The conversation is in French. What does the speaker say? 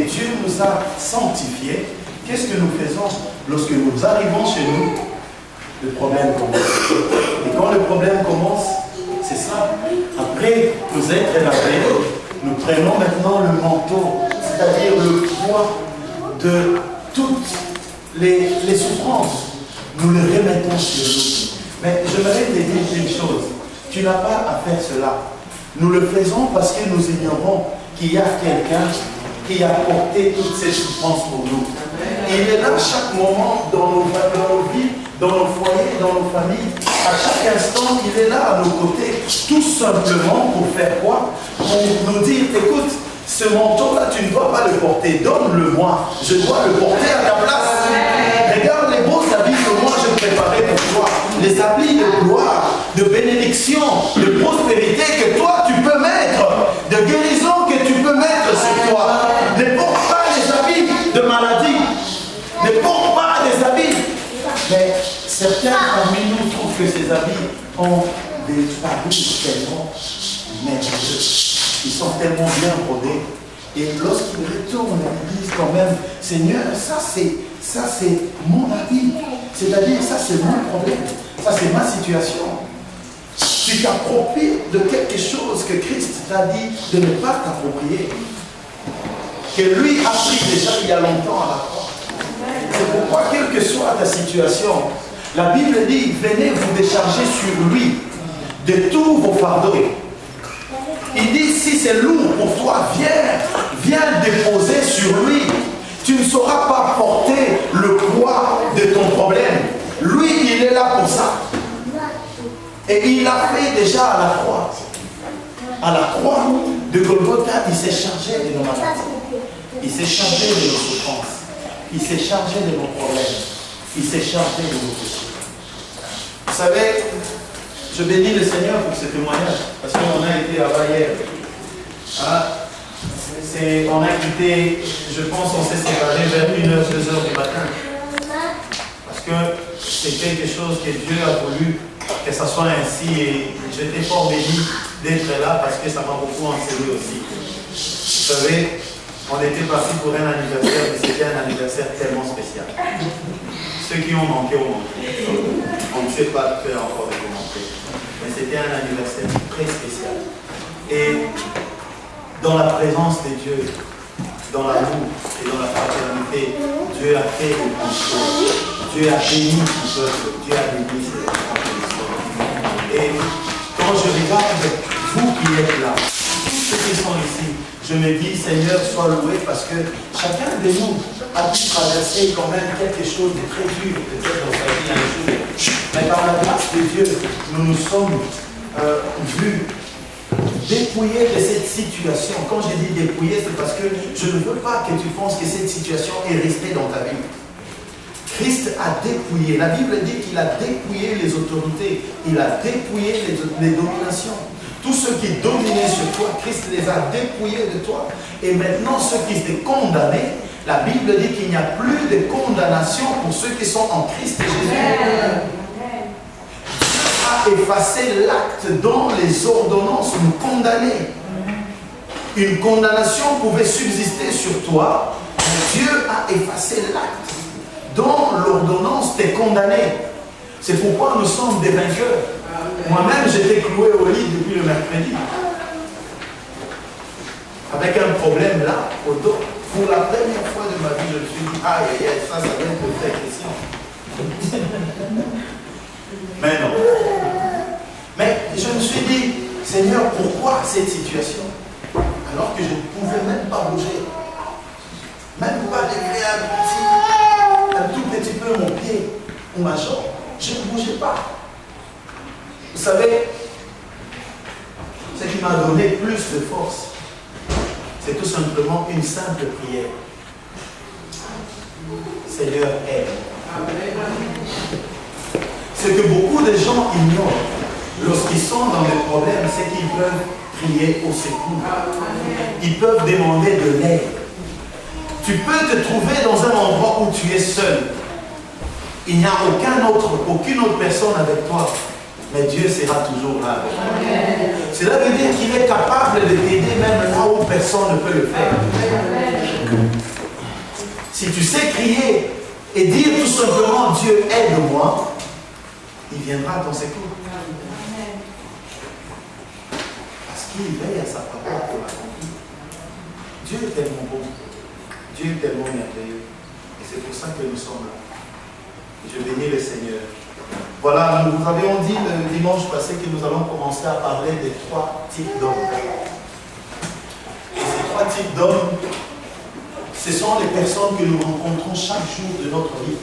Dieu nous a sanctifiés, qu'est-ce que nous faisons lorsque nous arrivons chez nous? Le problème commence. Et quand le problème commence, c'est ça. Après nous être lavés, nous prenons maintenant le manteau, c'est-à-dire le poids de toutes les souffrances. Nous le remettons sur nous. Mais j'aimerais te dire une chose. Tu n'as pas à faire cela. Nous le faisons parce que nous ignorons qu'il y a quelqu'un qui a porté toutes ces souffrances pour nous. Et il est là chaque moment dans nos vies, dans nos foyers, dans nos familles. À chaque instant, il est là à nos côtés. Tout simplement pour faire quoi? Pour nous dire, écoute, ce manteau-là, tu ne dois pas le porter. Donne-le-moi. Je dois le porter à ta place. Regarde les beaux habits que moi je préparais pour toi. Les habits de gloire, de bénédiction, de prospérité que toi tu peux mettre, de guérison que tu peux mettre sur toi. Ne porte pas des habits de maladie. Ne porte pas des habits. Mais certains parmi nous trouvent que ces habits ont des parures tellement merveilleux. Ils sont tellement bien brodés. Et lorsqu'ils retournent, ils disent quand même, Seigneur, ça c'est mon habit. C'est-à-dire, ça c'est mon problème. Ça c'est ma situation. Tu t'appropries de quelque chose que Christ t'a dit de ne pas t'approprier. Que lui a pris déjà il y a longtemps à la croix. C'est pourquoi, quelle que soit ta situation, la Bible dit, venez vous décharger sur lui de tous vos fardeaux. Il dit, si c'est lourd pour toi, viens déposer sur lui. Tu ne sauras pas porter le poids de ton problème. Lui, il est là pour ça. Et il l'a fait déjà à la croix. À la croix de Golgotha, il s'est chargé de nos maladies. Il s'est chargé de nos souffrances. Il s'est chargé de nos problèmes. Il s'est chargé de nos péchés. Vous savez, je bénis le Seigneur pour ce témoignage, parce qu'on a été à Bayer. On a quitté, je pense, on s'est séparés vers 1h, 2h du matin. Parce que c'est quelque chose que Dieu a voulu que ça soit ainsi. Et j'étais fort béni d'être là parce que ça m'a beaucoup enseigné aussi. Vous savez, on était parti pour un anniversaire, mais c'était un anniversaire tellement spécial. Ceux qui ont manqué ont manqué. On ne sait pas faire encore des commentaires. Mais c'était un anniversaire très spécial. Et dans la présence de Dieu, dans l'amour et dans la fraternité, Dieu a fait des grandes choses. Dieu a béni son peuple. Dieu a béni ses enfants. Et quand je regarde vous qui êtes là, tous ceux qui sont ici, je me dis, Seigneur, sois loué parce que chacun de nous a pu traverser quand même quelque chose de très dur, peut-être dans sa vie un jour. Mais par la grâce de Dieu, nous nous sommes vus dépouillés de cette situation. Quand je dis dépouillés, c'est parce que je ne veux pas que tu penses que cette situation est restée dans ta vie. Christ a dépouillé. La Bible dit qu'il a dépouillé les autorités. Il a dépouillé les dominations. Tous ceux qui dominaient sur toi, Christ les a dépouillés de toi. Et maintenant, ceux qui étaient condamnés, la Bible dit qu'il n'y a plus de condamnation pour ceux qui sont en Christ Jésus. A effacé l'acte dont les ordonnances nous condamnaient. Une condamnation pouvait subsister sur toi, mais Dieu a effacé l'acte dont l'ordonnance t'est condamnée. C'est pourquoi nous sommes des vainqueurs. Moi-même, j'étais cloué au lit depuis le mercredi. Avec un problème là, au dos. Pour la première fois de ma vie, je me suis dit, aïe, aïe, aïe, ça vient de poser la question. Mais non. Mais je me suis dit, Seigneur, pourquoi cette situation? Alors que je ne pouvais même pas bouger. Même pas lever un tout petit peu mon pied ou ma jambe. Je ne bougeais pas. Vous savez, ce qui m'a donné plus de force, c'est tout simplement une simple prière. Seigneur, aide. Ce que beaucoup de gens ignorent lorsqu'ils sont dans des problèmes, c'est qu'ils peuvent prier au secours. Ils peuvent demander de l'aide. Tu peux te trouver dans un endroit où tu es seul. Il n'y a aucune autre personne avec toi. Mais Dieu sera toujours là. Cela veut dire qu'il est capable de t'aider même là où personne ne peut le faire. nous. Si tu sais crier et dire tout simplement Dieu aide-moi, il viendra à ton secours. Parce qu'il veille à sa parole pour l'accomplir. Dieu est tellement beau. Dieu est tellement merveilleux. Et c'est pour ça que nous sommes là. Et je bénis le Seigneur. Voilà, nous vous avions dit le dimanche passé que nous allons commencer à parler des 3 types d'hommes. Et ces 3 types d'hommes, ce sont les personnes que nous rencontrons chaque jour de notre vie.